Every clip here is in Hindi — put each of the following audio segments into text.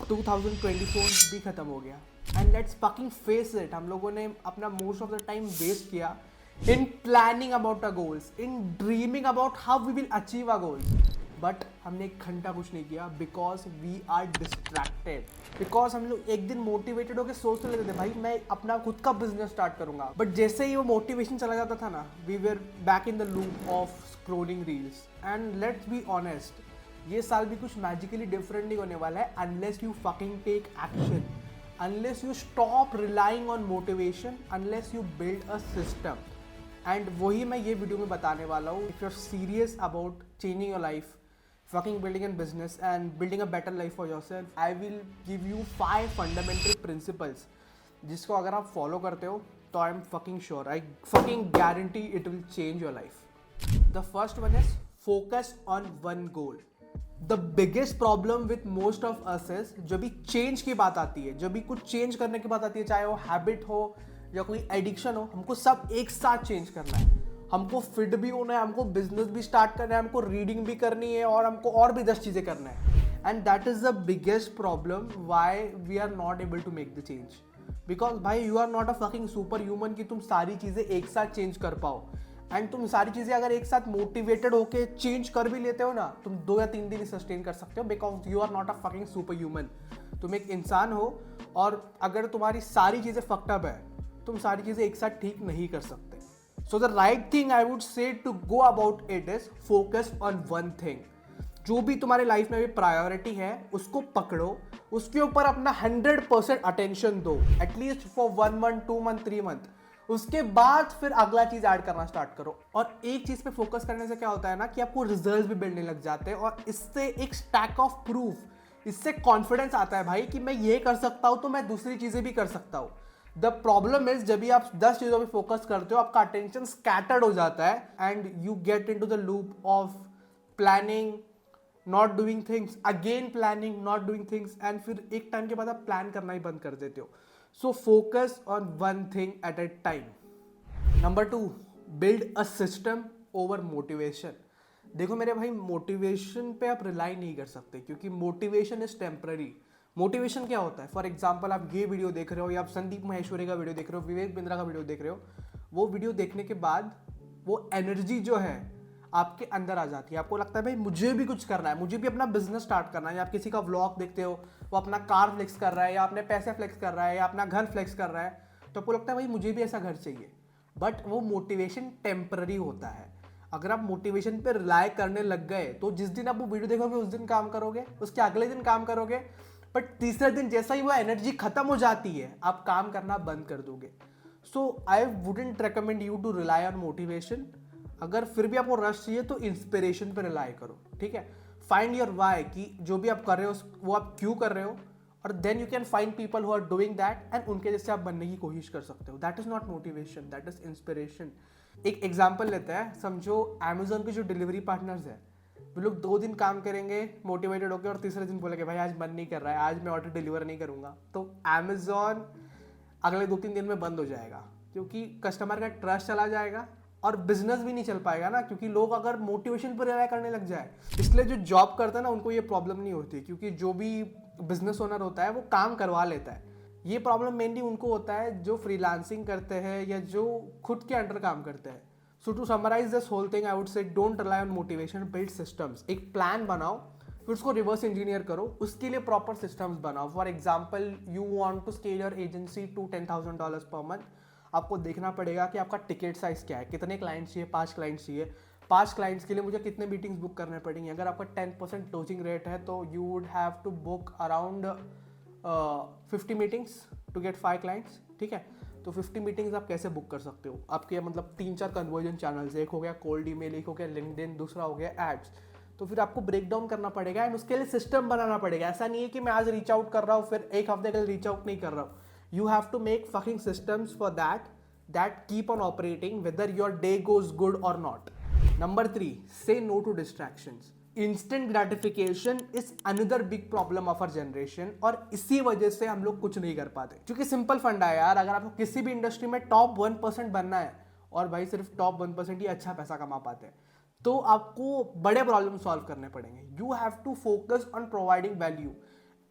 2024 भी खत्म हो गया and let's fucking face it, हम लोगों ने अपना most of the time waste किया in planning about our goals, in dreaming about how we will achieve our goals. But हमने एक घंटा कुछ नहीं किया because we are distracted. Because हम लोग एक दिन मोटिवेटेड होकर सोचने लगे थे भाई मैं अपना खुद का बिजनेस स्टार्ट करूंगा, बट जैसे ही वो मोटिवेशन चला जाता था ना, we were back in the loop of scrolling reels. And let's be honest, ये साल भी कुछ मैजिकली डिफरेंट नहीं होने वाला है unless you fucking take action, unless you stop relying on motivation, unless you build a system. And वही मैं ये वीडियो में बताने वाला हूँ। If you are serious about changing your life, fucking building a business and building a better life for yourself, I will give you 5 fundamental principles जिसको अगर आप फॉलो करते हो तो I am fucking sure, I fucking guarantee it will change your life. The first one is focus on one goal. The biggest problem with most of us is, जब भी चेंज की बात आती है, जब भी कुछ चेंज करने की बात आती है, चाहे वो हैबिट हो या कोई एडिक्शन हो, हमको सब एक साथ चेंज करना है। हमको फिट भी होना है, हमको बिजनेस भी स्टार्ट करना है, हमको रीडिंग भी करनी है और हमको और भी 10 चीज़ें करना है। And that is the biggest problem why we are not able to make the change. Because भाई you are not a fucking super human कि तुम सारी चीज़ें एक साथ चेंज कर पाओ। एंड तुम सारी चीज़ें अगर एक साथ मोटिवेटेड होके चेंज कर भी लेते हो ना, तुम 2 या 3 दिन ही सस्टेन कर सकते हो, because you are not a fucking super human. तुम एक इंसान हो और अगर तुम्हारी सारी चीज़ें फक्टअप है, तुम सारी चीज़ें एक साथ ठीक नहीं कर सकते। So the right thing I would say to go about it is focus on one thing. जो भी तुम्हारे लाइफ में भी प्रायोरिटी है उसको पकड़ो, उसके ऊपर अपना 100% अटेंशन दो, at least for 1 month, 2 month, 3 month. उसके बाद फिर अगला चीज ऐड करना स्टार्ट करो। और एक चीज पे फोकस करने से क्या होता है ना कि आपको रिजल्ट भी मिलने लग जाते हैं और इससे एक स्टैक ऑफ प्रूफ, इससे कॉन्फिडेंस आता है भाई कि मैं ये कर सकता हूं तो मैं दूसरी चीजें भी कर सकता हूं। द प्रॉब्लम इज जब भी आप 10 चीजों पे फोकस करते हो, आपका अटेंशन स्कैटर्ड हो जाता है and you get into the loop of planning, not doing things, again planning, not doing things, and फिर एक टाइम के बाद आप प्लान करना ही बंद कर देते हो। So focus on one thing at A time. Number 2, build a system over motivation. देखो मेरे भाई, मोटिवेशन पे आप रिलाई नहीं कर सकते क्योंकि मोटिवेशन इज टेम्पररी। मोटिवेशन क्या होता है? फॉर एग्जाम्पल आप ये वीडियो देख रहे हो या आप संदीप महेश्वरी का वीडियो देख रहे हो, विवेक बिंद्रा का वीडियो देख रहे हो, वो वीडियो देखने के बाद वो एनर्जी जो है आपके अंदर आ जाती है। आपको लगता है भाई मुझे भी कुछ करना है, मुझे भी अपना बिजनेस स्टार्ट करना है। या आप किसी का व्लॉग देखते हो, वो अपना कार फ्लेक्स कर रहा है या अपने पैसे फ्लेक्स कर रहा है या अपना घर फ्लेक्स कर रहा है, तो आपको लगता है भाई मुझे भी ऐसा घर चाहिए। बट वो मोटिवेशन टेम्पररी होता है। अगर आप मोटिवेशन पे रिलाय करने लग गए तो जिस दिन आप वो वीडियो देखोगे उस दिन काम करोगे, उसके अगले दिन काम करोगे, बट तीसरे दिन जैसा ही वो एनर्जी खत्म हो जाती है आप काम करना बंद कर दोगे। So I wouldn't recommend you to rely on motivation. अगर फिर भी आपको रश चाहिए तो इंस्पिरेशन पे रिलाई करो, ठीक है। फाइंड योर वाई, कि जो भी आप कर रहे हो वो आप क्यों कर रहे हो, और then you can find people who are doing that and उनके जैसे आप बनने की कोशिश कर सकते हो। That is not motivation, that is inspiration. एक एग्जाम्पल लेते हैं, समझो अमेजोन के जो डिलीवरी पार्टनर्स है, वो लोग 2 दिन काम करेंगे मोटिवेटेड होकर और तीसरे दिन बोलेंगे भाई आज मन नहीं कर रहा है, आज मैं ऑर्डर डिलीवर नहीं करूंगा, तो अमेजोन अगले 2-3 दिन में बंद हो जाएगा क्योंकि कस्टमर का ट्रस्ट चला जाएगा और बिजनेस भी नहीं चल पाएगा ना, क्योंकि लोग अगर मोटिवेशन पर रिलाई करने लग जाए। इसलिए जो जॉब करता है ना उनको ये प्रॉब्लम नहीं होती, क्योंकि जो भी बिजनेस ओनर होता है वो काम करवा लेता है। ये प्रॉब्लम मेनली उनको होता है जो फ्रीलांसिंग करते हैं या जो खुद के अंडर काम करते हैं। So to summarise this whole thing I would say don't rely on motivation, build systems. एक प्लान बनाओ, फिर उसको रिवर्स इंजीनियर करो, उसके लिए प्रॉपर सिस्टम्स बनाओ। For example you want to scale your agency to $10,000 per month. आपको देखना पड़ेगा कि आपका टिकट साइज क्या है, कितने क्लाइंट्स चाहिए, 5 क्लाइंट्स चाहिए, 5 क्लाइंट्स के लिए मुझे कितने मीटिंग्स बुक करने पड़ेंगे। अगर आपका 10% क्लोजिंग रेट है तो you would have to book around 50 meetings to get 5 clients, ठीक है। तो 50 मीटिंग्स आप कैसे बुक कर सकते हो? आपके मतलब 3-4 कन्वर्जन चैनल्स, एक हो गया कोल्ड ईमेल, एक हो गया लिंक्डइन, दूसरा हो गया एड्स। तो फिर आपको ब्रेक डाउन करना पड़ेगा एंड उसके लिए सिस्टम बनाना पड़ेगा। ऐसा नहीं है कि मैं आज रीच आउट कर रहा हूँ फिर एक हफ्ते के लिए रीच आउट नहीं कर रहा हूँ। You have to make fucking systems for that keep on operating whether your day goes good or not. Number 3, say no to distractions. Instant gratification is another big problem of our generation और इसी वजह से हम लोग कुछ नहीं कर पाते। क्योंकि सिंपल फंडा है यार, अगर आपको किसी भी इंडस्ट्री में टॉप 1% बनना है, और भाई सिर्फ टॉप 1% ही अच्छा पैसा कमा पाते हैं, तो आपको बड़े प्रॉब्लम सॉल्व करने पड़ेंगे। You have to focus on providing value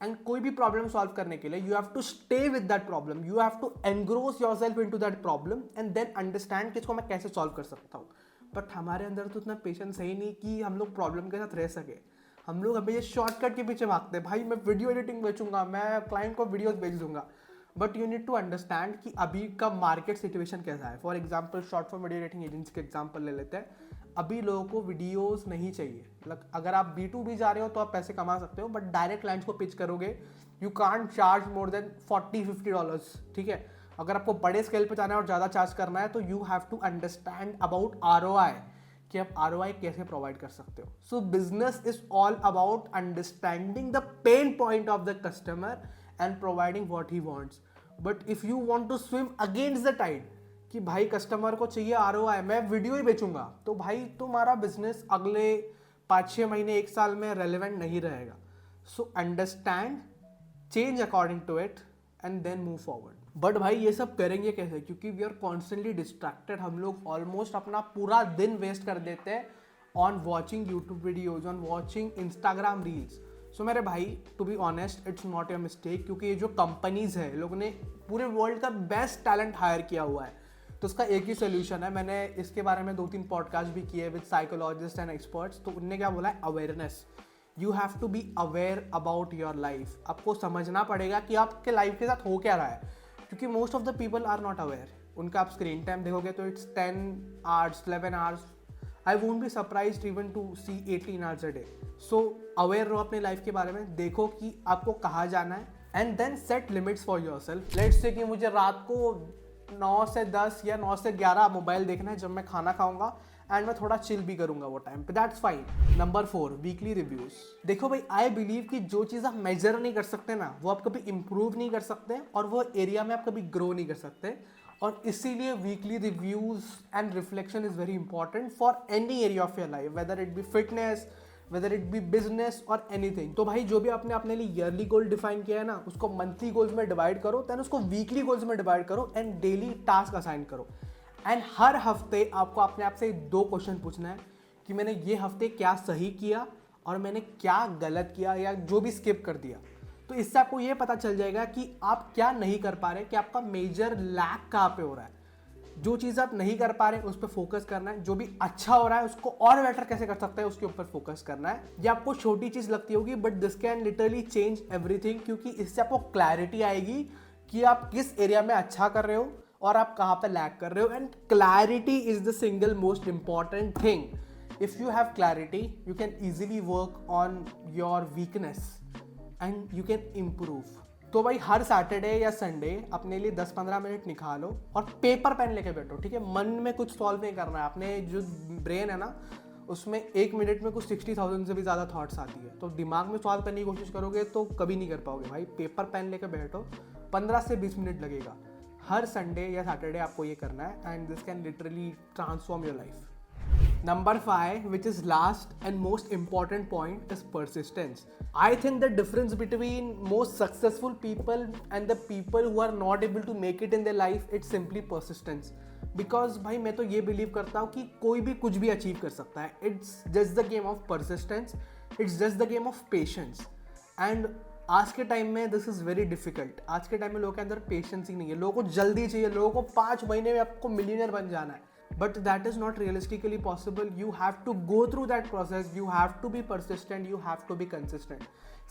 and कोई भी प्रॉब्लम सॉल्व करने के लिए you have to stay with that problem, you have to engross yourself into that problem and then understand कि इसको मैं कैसे सॉल्व कर सकता हूँ. बट हमारे अंदर तो इतना पेशेंस है ही नहीं कि हम लोग प्रॉब्लम के साथ रह सके. हम लोग अभी ये शॉर्टकट के पीछे भागते हैं. भाई मैं वीडियो एडिटिंग बेचूंगा, मैं क्लाइंट को वीडियोस भेज दूंगा. But you need to understand कि अभी का मार्केट सिचुएशन कैसा है. For example short form video editing agency के एग्जाम्पल ले लेते हैं. अभी लोगों को वीडियोस नहीं चाहिए. अगर आप B2B जा रहे हो तो आप पैसे कमा सकते हो, बट डायरेक्ट क्लाइंट्स को पिच करोगे you can't charge more than $40-50. ठीक है. अगर आपको बड़े स्केल पे जाना है और ज़्यादा चार्ज करना है तो you have to understand about ROI कि आप ROI कैसे प्रोवाइड कर सकते हो. So business is all about understanding the pain point of the customer and providing what he wants. But if you want to swim against the tide कि भाई कस्टमर को चाहिए ROI, मैं वीडियो ही बेचूंगा, तो भाई तुम्हारा बिजनेस अगले 5-6 महीने 1 साल में रेलेवेंट नहीं रहेगा. So understand, change according to it and then move forward. But भाई ये सब करेंगे कैसे, क्योंकि वी आर कॉन्स्टेंटली डिस्ट्रैक्टेड. हम लोग ऑलमोस्ट अपना पूरा दिन वेस्ट कर देते हैं on watching YouTube videos, on watching Instagram reels. So मेरे भाई to be honest it's not your mistake, क्योंकि ये जो कंपनीज है लोगों ने पूरे वर्ल्ड का बेस्ट टैलेंट हायर किया हुआ है. तो उसका एक ही सोल्यूशन है. मैंने इसके बारे में 2-3 पॉडकास्ट भी किए विद साइकोलॉजिस्ट एंड एक्सपर्ट्स. तो उनने क्या बोला है, awareness. You have to be aware about your life. आपको समझना पड़ेगा कि आपके लाइफ के साथ हो क्या रहा है, क्योंकि most of the people are not aware. उनका आप स्क्रीन टाइम देखोगे तो it's 10 hours 11 hours. I won't be surprised even to see 18 hours a day. So aware रहो अपने लाइफ के बारे में, देखो कि आपको कहाँ जाना है and then set limits for yourself. Let's say कि मुझे रात को 9 से 10 या 9 से 11 मोबाइल देखना है जब मैं खाना खाऊंगा, एंड मैं थोड़ा चिल भी करूंगा वो टाइम पे, that's fine. Number 4, weekly reviews. देखो भाई, आई बिलीव कि जो चीज़ आप मेजर नहीं कर सकते ना, वो आप कभी इंप्रूव नहीं कर सकते और वो एरिया में आप कभी ग्रो नहीं कर सकते. और इसीलिए weekly reviews and reflection is very important for any area of your life, whether it be fitness, whether it be business और एनीथिंग. तो भाई जो भी आपने अपने लिए ईयरली गोल डिफाइन किया है ना, उसको मंथली गोल्स में डिवाइड करो, देन उसको वीकली गोल्स में डिवाइड करो एंड डेली टास्क असाइन करो. एंड हर हफ्ते आपको अपने आप से 2 क्वेश्चन पूछना है कि मैंने ये हफ्ते क्या सही किया और मैंने क्या गलत किया या जो भी स्किप कर दिया. तो इससे आपको ये पता चल जाएगा कि आप क्या नहीं कर पा रहे, कि आपका मेजर लैक कहाँ पे हो रहा है. जो चीज़ आप नहीं कर पा रहे उस पर फोकस करना है, जो भी अच्छा हो रहा है उसको और बेटर कैसे कर सकते हैं उसके ऊपर फोकस करना है. ये आपको छोटी चीज़ लगती होगी but this can literally change everything, क्योंकि इससे आपको क्लैरिटी आएगी कि आप किस एरिया में अच्छा कर रहे हो और आप कहाँ पे लैक कर रहे हो. And clarity is the single most important thing. If you have clarity you can easily work on your weakness and you can improve. तो भाई हर सैटरडे या संडे अपने लिए 10-15 मिनट निकालो और पेपर पेन लेके बैठो. ठीक है, मन में कुछ सॉल्व नहीं करना है. अपने जो ब्रेन है ना उसमें 1 मिनट में कुछ 60,000 से भी ज़्यादा थॉट्स आती है, तो दिमाग में सॉल्व करने की कोशिश करोगे तो कभी नहीं कर पाओगे. भाई पेपर पेन लेके बैठो, 15 से 20 मिनट लगेगा. हर संडे या सैटरडे आपको ये करना है and this can literally transform your life. Number 5, which is last and most important point, is persistence. I think the difference between most successful people and the people who are not able to make it in their life, it's simply persistence. Because भाई मैं तो ये believe करता हूँ कि कोई भी कुछ भी achieve कर सकता है. It's just the game of persistence. It's just the game of patience. And आज के टाइम में दिस इज़ वेरी डिफिकल्ट. आज के टाइम में लोगों के अंदर पेशेंस ही नहीं है. लोगों को जल्दी चाहिए, लोगों को 5 महीने में आपको मिलियनर बन जाना है. But that is not realistically possible. You have to go through that process. You have to be persistent. You have to be consistent.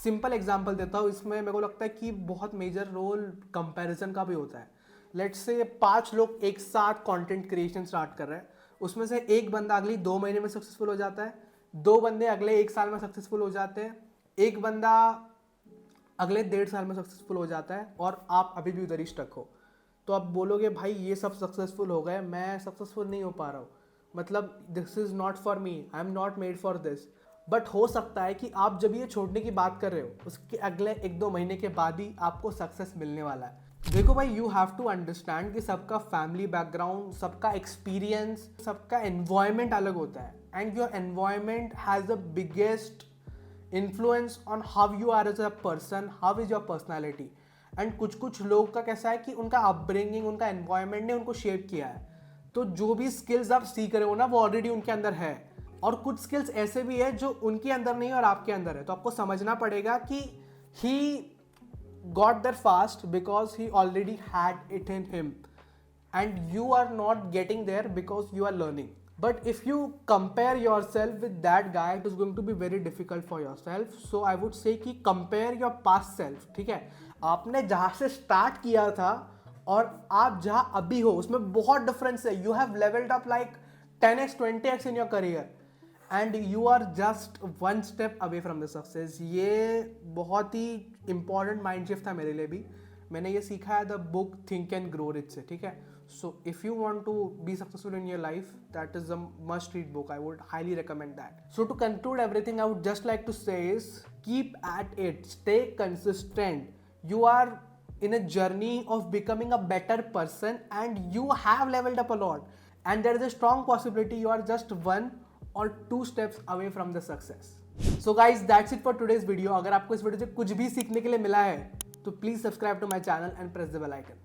Simple example देता हूँ. इसमें मेरे को लगता है कि बहुत मेजर रोल कंपैरिजन का भी होता है. लेट्स से 5 लोग एक साथ कंटेंट क्रिएशन स्टार्ट कर रहे हैं. उसमें से एक बंदा अगली 2 महीने में सक्सेसफुल हो जाता है, 2 बंदे अगले 1 साल में सक्सेसफुल हो जाते हैं, एक बंदा अगले 1.5 साल में सक्सेसफुल हो जाता है और आप अभी भी उधर ही स्टक हो. तो आप बोलोगे भाई ये सब सक्सेसफुल हो गए, मैं सक्सेसफुल नहीं हो पा रहा हूँ, मतलब this is not for me, I am not made for this. But हो सकता है कि आप जब ये छोड़ने की बात कर रहे हो उसके अगले 1-2 महीने के बाद ही आपको सक्सेस मिलने वाला है. देखो भाई, यू हैव टू अंडरस्टैंड कि सबका फैमिली बैकग्राउंड, सबका एक्सपीरियंस, सबका एनवायरनमेंट अलग होता है. And your environment has the biggest influence on how you are as a person, how is your personality. And कुछ लोग का कैसा है कि उनका अपब्रिंगिंग, उनका एनवायरनमेंट ने उनको शेप किया है. तो जो भी स्किल्स आप सीख रहे हो ना वो ऑलरेडी उनके अंदर है. और कुछ स्किल्स ऐसे भी है जो उनके अंदर नहीं और आपके अंदर है. तो आपको समझना पड़ेगा कि he got there fast because he already had it in him, and you are not getting there because you are learning. But if you compare yourself with that guy, it is going to be very difficult for yourself. So I would say कि compare your past self. ठीक है, आपने जहाँ से start किया था और आप जहाँ अभी हो उसमें बहुत difference है. You have leveled up like 10x 20x in your career and you are just one step away from the success. ये बहुत ही important mind shift था मेरे लिए भी. मैंने ये सीखा है the book think and grow rich से. ठीक है, so if you want to be successful in your life, that is a must read book. I would highly recommend that. So to conclude everything, I would just like to say is keep at it, stay consistent. You are in a journey of becoming a better person and you have leveled up a lot, and there is a strong possibility you are just 1 or 2 steps away from the success. So guys, that's it for today's video. अगर आपको इस वीडियो से कुछ भी सीखने के लिए मिला है तो please subscribe to my channel and press the bell icon.